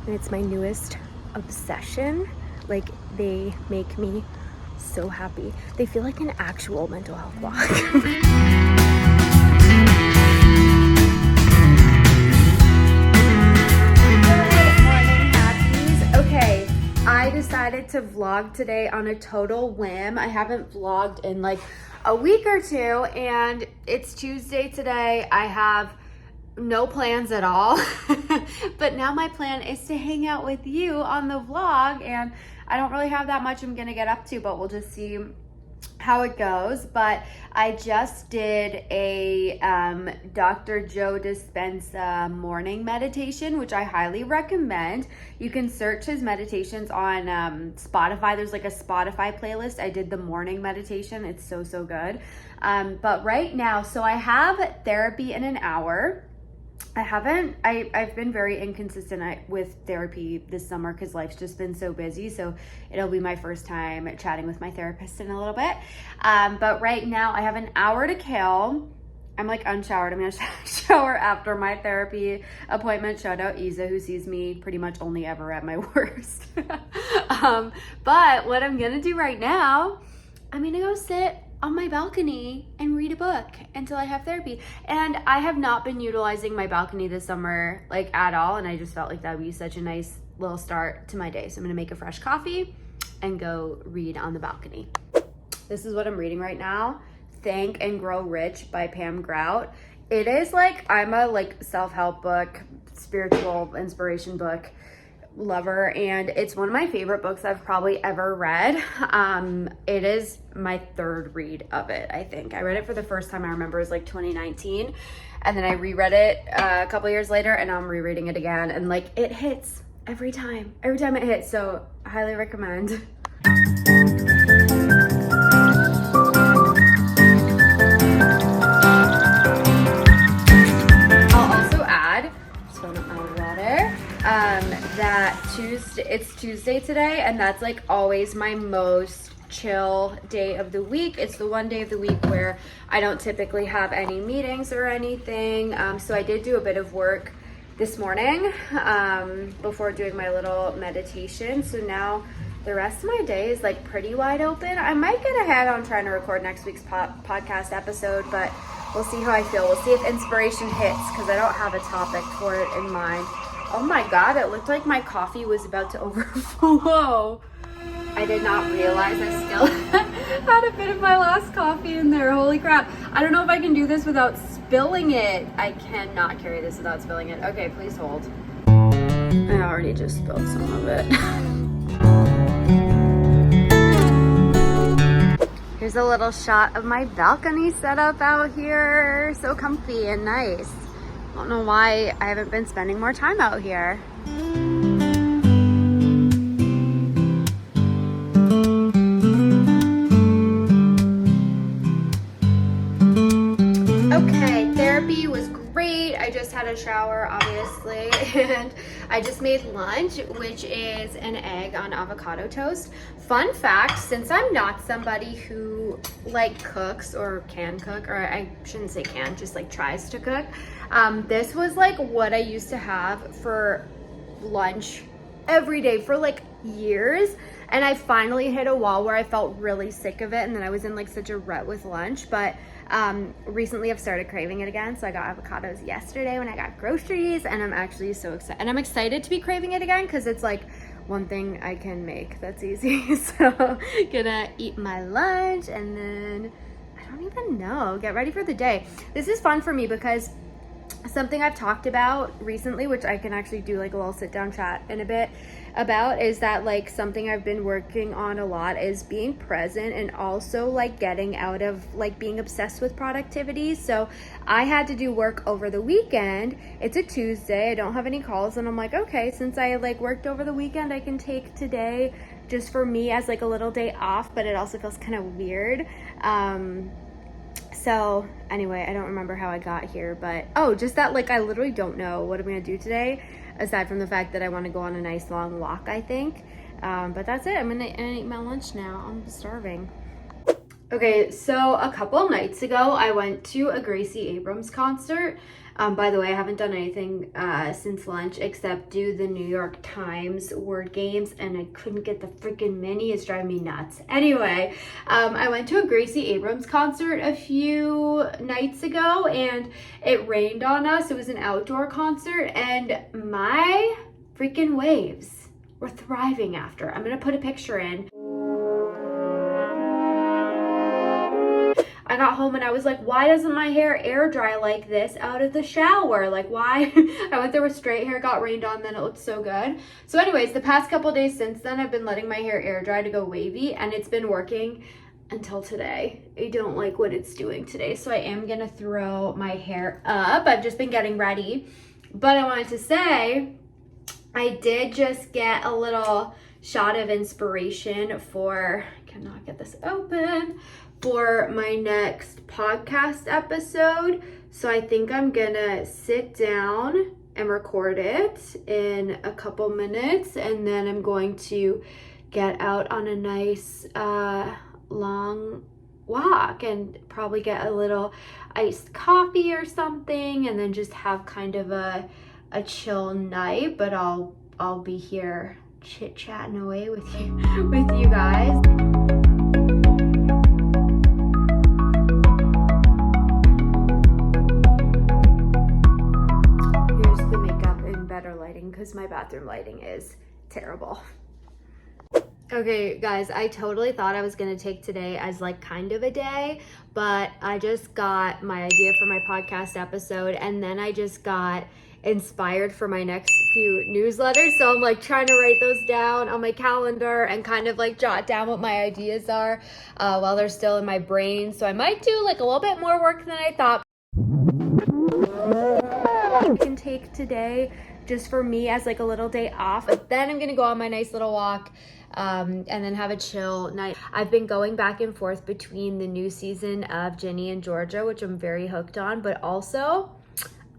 and it's my newest obsession. Like, they make me so happy. They feel like an actual mental health vlog. I decided to vlog today on a total whim. I haven't vlogged in like a week or two, and it's Tuesday today. I have no plans at all, but now my plan is to hang out with you on the vlog, and I don't really have that much I'm gonna get up to, but we'll just see how it goes. But I just did a Dr. Joe Dispenza morning meditation, which I highly recommend. You can search his meditations on Spotify. There's like a Spotify playlist. I did the morning meditation. It's so good. But right now, so I have therapy in an hour. I've been very inconsistent with therapy this summer because life's just been so busy. So it'll be my first time chatting with my therapist in a little bit. But right now I have an hour to kill. I'm like unshowered. I'm gonna shower after my therapy appointment. Shout out Isa, who sees me pretty much only ever at my worst. But what I'm gonna do right now, I'm gonna go sit on my balcony and read a book until I have therapy. And I have not been utilizing my balcony this summer like at all, and I just felt like that would be such a nice little start to my day. So I'm gonna make a fresh coffee and go read on the balcony. This is what I'm reading right now, Think and Grow Rich by Pam Grout. It is like, I'm a like self-help book, spiritual inspiration book lover, and it's one of my favorite books I've probably ever read. It is my third read of it, I think. I read it for the first time, I remember, it was like 2019, and then I reread it a couple years later, and I'm rereading it again, and like it hits every time it hits, so I highly recommend. It's Tuesday today, and that's like always my most chill day of the week. It's the one day of the week where I don't typically have any meetings or anything. So I did do a bit of work this morning before doing my little meditation. So now the rest of my day is like pretty wide open. I might get ahead on trying to record next week's podcast episode, but we'll see how I feel. We'll see if inspiration hits, because I don't have a topic for it in mind. Oh my God, it looked like my coffee was about to overflow. I did not realize I still had a bit of my last coffee in there. Holy crap. I don't know if I can do this without spilling it. I cannot carry this without spilling it. Okay, please hold. I already just spilled some of it. Here's a little shot of my balcony setup out here. So comfy and nice. I don't know why I haven't been spending more time out here. Okay, therapy was great. I just had a shower, obviously, and I just made lunch, which is an egg on avocado toast. Fun fact, since I'm not somebody who like cooks or can cook, or I shouldn't say can, just like tries to cook, this was like what I used to have for lunch every day for like years, and I finally hit a wall where I felt really sick of it, and then I was in like such a rut with lunch. But recently I've started craving it again, so I got avocados yesterday when I got groceries, and I'm actually so excited, and I'm excited to be craving it again because it's like one thing I can make that's easy. So gonna eat my lunch, and then I don't even know, get ready for the day. This is fun for me because something I've talked about recently, which I can actually do like a little sit down chat in a bit about, is that like something I've been working on a lot is being present, and also like getting out of like being obsessed with productivity. So I had to do work over the weekend. It's a Tuesday, I don't have any calls, and I'm like, okay, since I like worked over the weekend, I can take today just for me as like a little day off, but it also feels kind of weird. So anyway, I don't remember how I got here, but just that like I literally don't know what I'm gonna do today, aside from the fact that I want to go on a nice long walk, I think. But that's it. I'm gonna eat my lunch now. I'm starving. Okay, so a couple nights ago, I went to a Gracie Abrams concert. By the way, I haven't done anything since lunch except do the New York Times word games, and I couldn't get the freaking mini. It's driving me nuts. Anyway, I went to a Gracie Abrams concert a few nights ago, and it rained on us. It was an outdoor concert, and my freaking waves were thriving after. I'm gonna put a picture in. I got home and I was like, why doesn't my hair air dry like this out of the shower? Like, why? I went there with straight hair, got rained on, then it looked so good. So anyways, the past couple days since then, I've been letting my hair air dry to go wavy, and it's been working until today. I don't like what it's doing today, so I am gonna throw my hair up. I've just been getting ready. But I wanted to say, I did just get a little shot of inspiration for, I cannot get this open, for my next podcast episode. So I think I'm gonna sit down and record it in a couple minutes, and then I'm going to get out on a nice long walk and probably get a little iced coffee or something, and then just have kind of a chill night. But I'll be here chit-chatting away with you guys. Because my bathroom lighting is terrible. Okay, guys, I totally thought I was gonna take today as like kind of a day, but I just got my idea for my podcast episode, and then I just got inspired for my next few newsletters. So I'm like trying to write those down on my calendar and kind of like jot down what my ideas are while they're still in my brain. So I might do like a little bit more work than I thought. I can take today just for me as like a little day off, but then I'm gonna go on my nice little walk and then have a chill night. I've been going back and forth between the new season of Ginny and Georgia, which I'm very hooked on, but also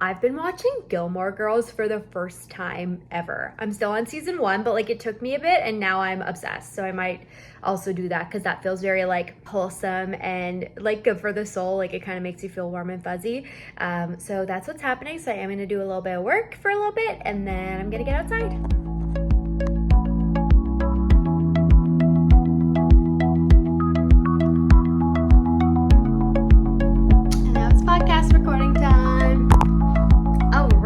I've been watching Gilmore Girls for the first time ever. I'm still on season 1, but like it took me a bit, and now I'm obsessed. So I might also do that because that feels very like wholesome and like good for the soul. Like it kind of makes you feel warm and fuzzy. So that's what's happening. So I am gonna do a little bit of work for a little bit, and then I'm gonna get outside. And now it's podcast recording time.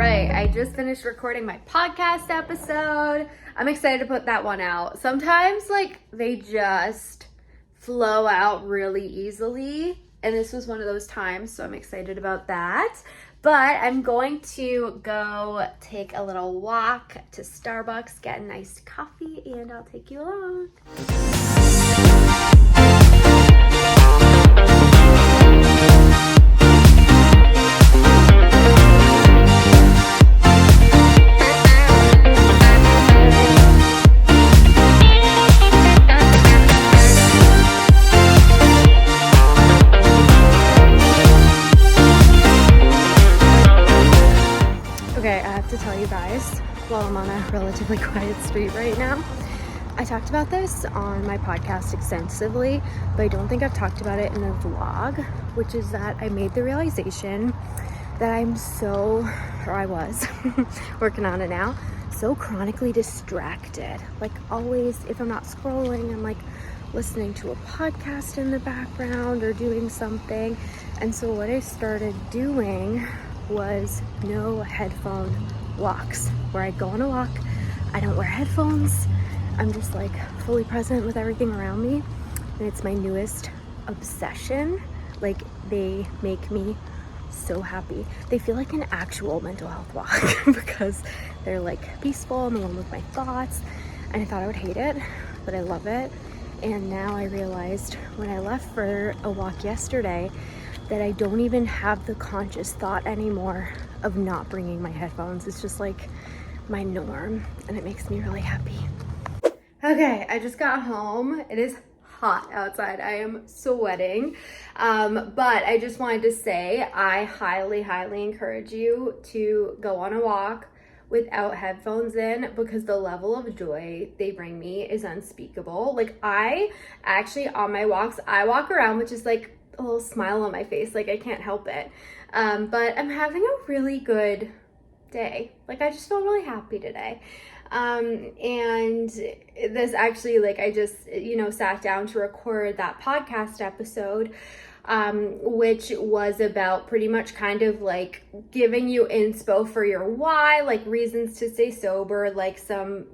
I just finished recording my podcast episode. I'm excited to put that one out. Sometimes like they just flow out really easily, and this was one of those times, so I'm excited about that. But I'm going to go take a little walk to Starbucks, get a nice coffee, and I'll take you along. Okay, I have to tell you guys, while I'm on a relatively quiet street right now, I talked about this on my podcast extensively, but I don't think I've talked about it in a vlog, which is that I made the realization that I was working on it now, so chronically distracted. Like always, if I'm not scrolling, I'm like listening to a podcast in the background or doing something. And so what I started doing was no headphone walks, where I go on a walk, I don't wear headphones, I'm just like fully present with everything around me, and it's my newest obsession. Like they make me so happy. They feel like an actual mental health walk because they're like peaceful and the one with my thoughts, and I thought I would hate it, but I love it. And now I realized when I left for a walk yesterday that I don't even have the conscious thought anymore of not bringing my headphones. It's just like my norm, and it makes me really happy. Okay, I just got home. It is hot outside. I am sweating. But I just wanted to say I highly, highly encourage you to go on a walk without headphones in because the level of joy they bring me is unspeakable. Like I actually on my walks, I walk around with just like a little smile on my face. Like I can't help it. But I'm having a really good day. Like I just feel really happy today. And this actually, like I just, sat down to record that podcast episode, which was about pretty much kind of like giving you inspo for your why, like reasons to stay sober, like some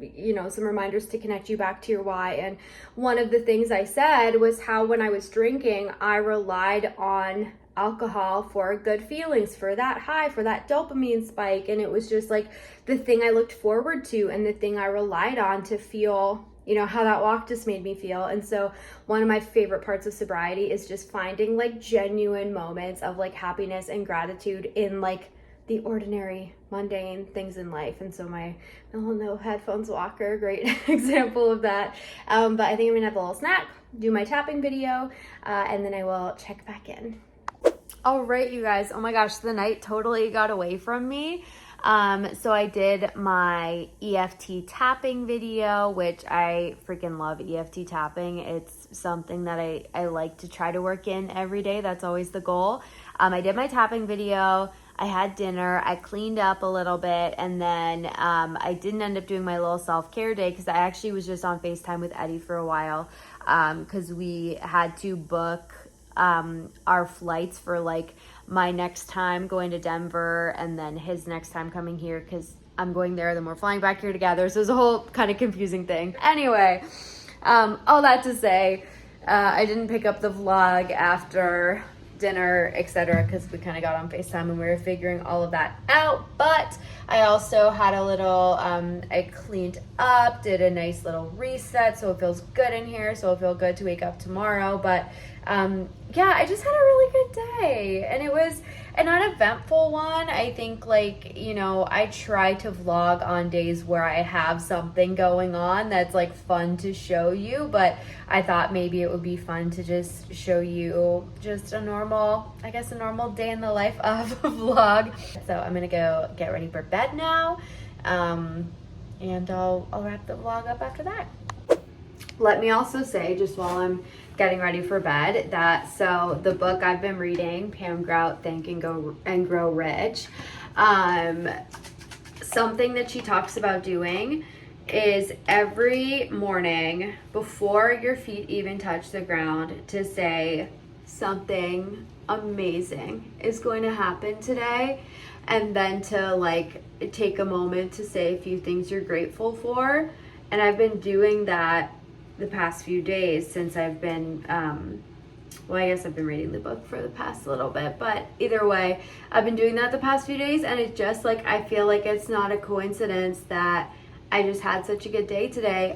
reminders to connect you back to your why. And one of the things I said was how when I was drinking, I relied on alcohol for good feelings, for that high, for that dopamine spike. And it was just like the thing I looked forward to and the thing I relied on to feel, how that walk just made me feel. And so one of my favorite parts of sobriety is just finding like genuine moments of like happiness and gratitude in like the ordinary, mundane things in life. And so my little no headphones walker, great example of that. But I think I'm gonna have a little snack, do my tapping video, and then I will check back in. All right, you guys. Oh my gosh, the night totally got away from me. So I did my EFT tapping video, which I freaking love EFT tapping. It's something that I like to try to work in every day. That's always the goal. I did my tapping video. I had dinner. I cleaned up a little bit. And then I didn't end up doing my little self-care day because I actually was just on FaceTime with Eddie for a while because we had to book our flights for like my next time going to Denver and then his next time coming here because I'm going there, then we're flying back here together. So it's a whole kind of confusing thing. Anyway, all that to say, I didn't pick up the vlog after dinner, etc., because we kind of got on FaceTime and we were figuring all of that out. But I also had a little, I cleaned up, did a nice little reset, so it feels good in here, so it'll feel good to wake up tomorrow. But yeah, I just had a really good day, and it was an uneventful one. I think, like, I try to vlog on days where I have something going on that's like fun to show you, but I thought maybe it would be fun to just show you just a normal day in the life of a vlog. So I'm gonna go get ready for bed now, and I'll wrap the vlog up after that. Let me also say, just while I'm getting ready for bed, that so the book I've been reading, Pam Grout, Think and Grow Rich, something that she talks about doing is every morning before your feet even touch the ground to say something amazing is going to happen today, and then to like take a moment to say a few things you're grateful for. And I've been doing that the past few days since I've been, I guess I've been reading the book for the past little bit, but either way, I've been doing that the past few days, and it's just like, I feel like it's not a coincidence that I just had such a good day today.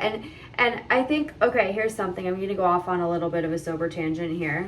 And I think, okay, here's something. I'm gonna go off on a little bit of a sober tangent here.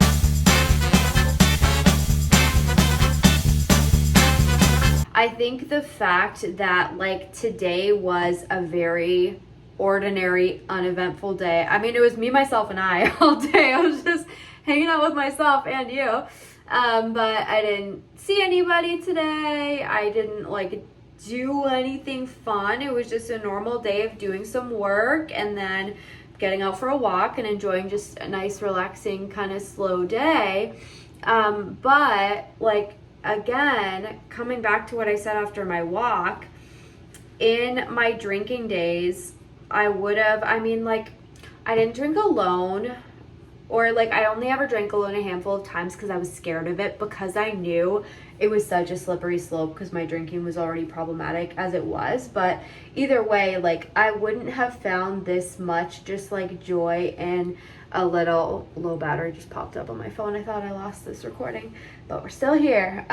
I think the fact that like today was a very ordinary, uneventful day. I mean, it was me, myself, and I all day. I was just hanging out with myself and you. But I didn't see anybody today. I didn't like do anything fun. It was just a normal day of doing some work and then getting out for a walk and enjoying just a nice, relaxing, kind of slow day. But like, again, coming back to what I said after my walk, in my drinking days, I didn't drink alone, or like I only ever drank alone a handful of times because I was scared of it, because I knew it was such a slippery slope because my drinking was already problematic as it was. But either way, like I wouldn't have found this much just like joy in a little low battery just popped up on my phone. I thought I lost this recording, but we're still here.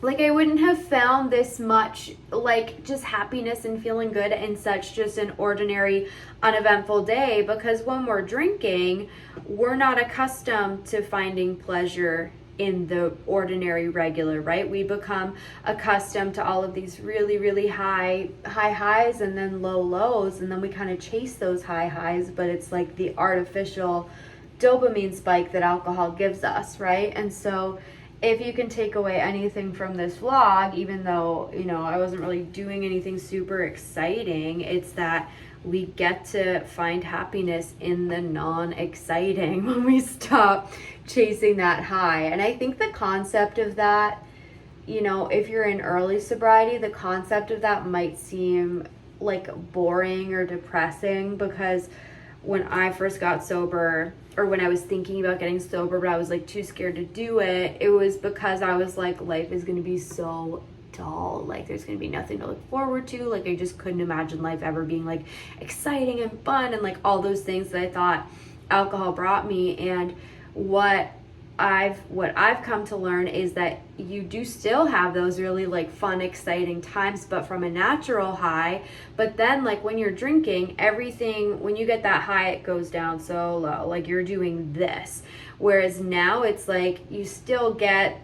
Like I wouldn't have found this much like just happiness and feeling good in such just an ordinary, uneventful day, because when we're drinking, we're not accustomed to finding pleasure in the ordinary, regular, right? We become accustomed to all of these really, really high highs and then low lows, and then we kind of chase those high highs, but it's like the artificial dopamine spike that alcohol gives us, right? And so if you can take away anything from this vlog, even though, you know, I wasn't really doing anything super exciting, it's that we get to find happiness in the non-exciting when we stop chasing that high. And I think the concept of that, you know, if you're in early sobriety, the concept of that might seem like boring or depressing, because when I first got sober, or when I was thinking about getting sober, but I was like too scared to do it, it was because I was like, life is gonna be so dull, like there's gonna be nothing to look forward to. Like I just couldn't imagine life ever being like exciting and fun and like all those things that I thought alcohol brought me. And what I've come to learn is that you do still have those really like fun, exciting times, but from a natural high. But then like when you're drinking, everything, when you get that high, it goes down so low, like you're doing this. Whereas now it's like you still get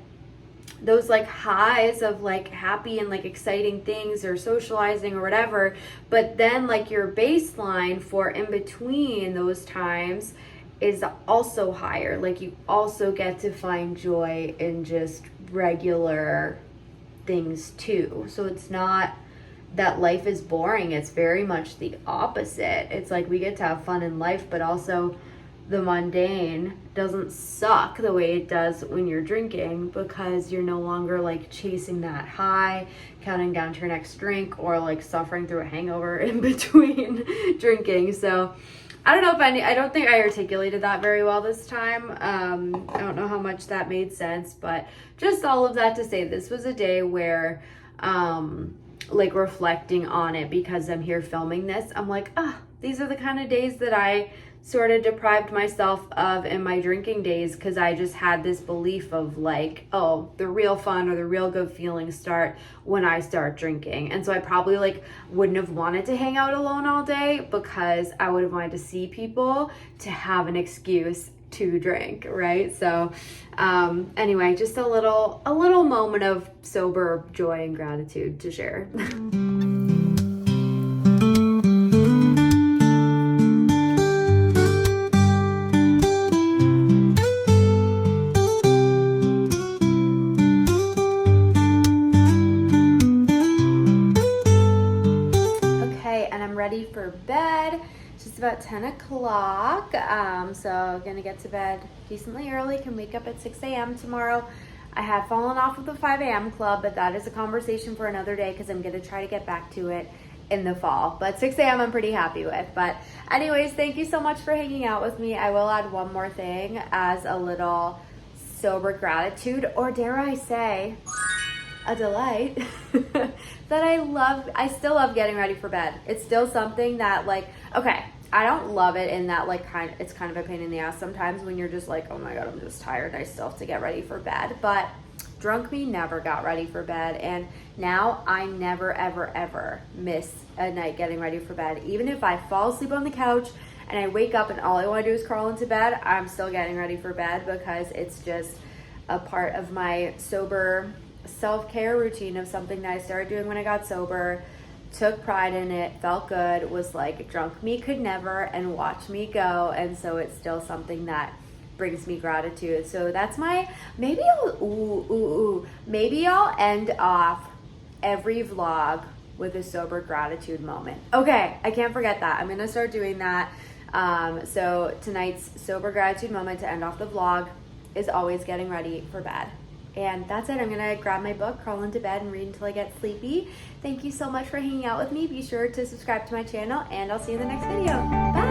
those like highs of like happy and like exciting things or socializing or whatever, but then like your baseline for in between those times is also higher. Like you also get to find joy in just regular things too. So it's not that life is boring, it's very much the opposite. It's like we get to have fun in life, but also the mundane doesn't suck the way it does when you're drinking, because you're no longer like chasing that high, counting down to your next drink, or like suffering through a hangover in between drinking. So I don't know if I don't think I articulated that very well this time. I don't know how much that made sense, but just all of that to say this was a day where like reflecting on it, because I'm here filming this, I'm like, these are the kind of days that I sort of deprived myself of in my drinking days, because I just had this belief of like, oh, the real fun or the real good feelings start when I start drinking. And so I probably like wouldn't have wanted to hang out alone all day, because I would have wanted to see people to have an excuse to drink, right? So anyway, just a little moment of sober joy and gratitude to share. Ready for bed. It's just about 10 o'clock. So gonna get to bed decently early, can wake up at 6 a.m. tomorrow. I have fallen off of the 5 a.m. club, but that is a conversation for another day, because I'm gonna try to get back to it in the fall. But 6 a.m. I'm pretty happy with. But anyways, thank you so much for hanging out with me. I will add one more thing as a little sober gratitude, or dare I say, a delight, that I still love getting ready for bed. It's still something that like, okay, I don't love it in that like it's kind of a pain in the ass sometimes when you're just like, oh my God, I'm just tired, I still have to get ready for bed. But drunk me never got ready for bed, and now I never ever miss a night getting ready for bed. Even if I fall asleep on the couch and I wake up and all I want to do is crawl into bed, I'm still getting ready for bed, because it's just a part of my sober self-care routine, of something that I started doing when I got sober, took pride in it, felt good, was like, drunk me could never, and watch me go. And so it's still something that brings me gratitude. So that's my, maybe I'll end off every vlog with a sober gratitude moment. Okay, I can't forget that. I'm gonna start doing that. So tonight's sober gratitude moment to end off the vlog is always getting ready for bed. And that's it. I'm gonna grab my book, crawl into bed, and read until I get sleepy. Thank you so much for hanging out with me. Be sure to subscribe to my channel, and I'll see you in the next video. Bye!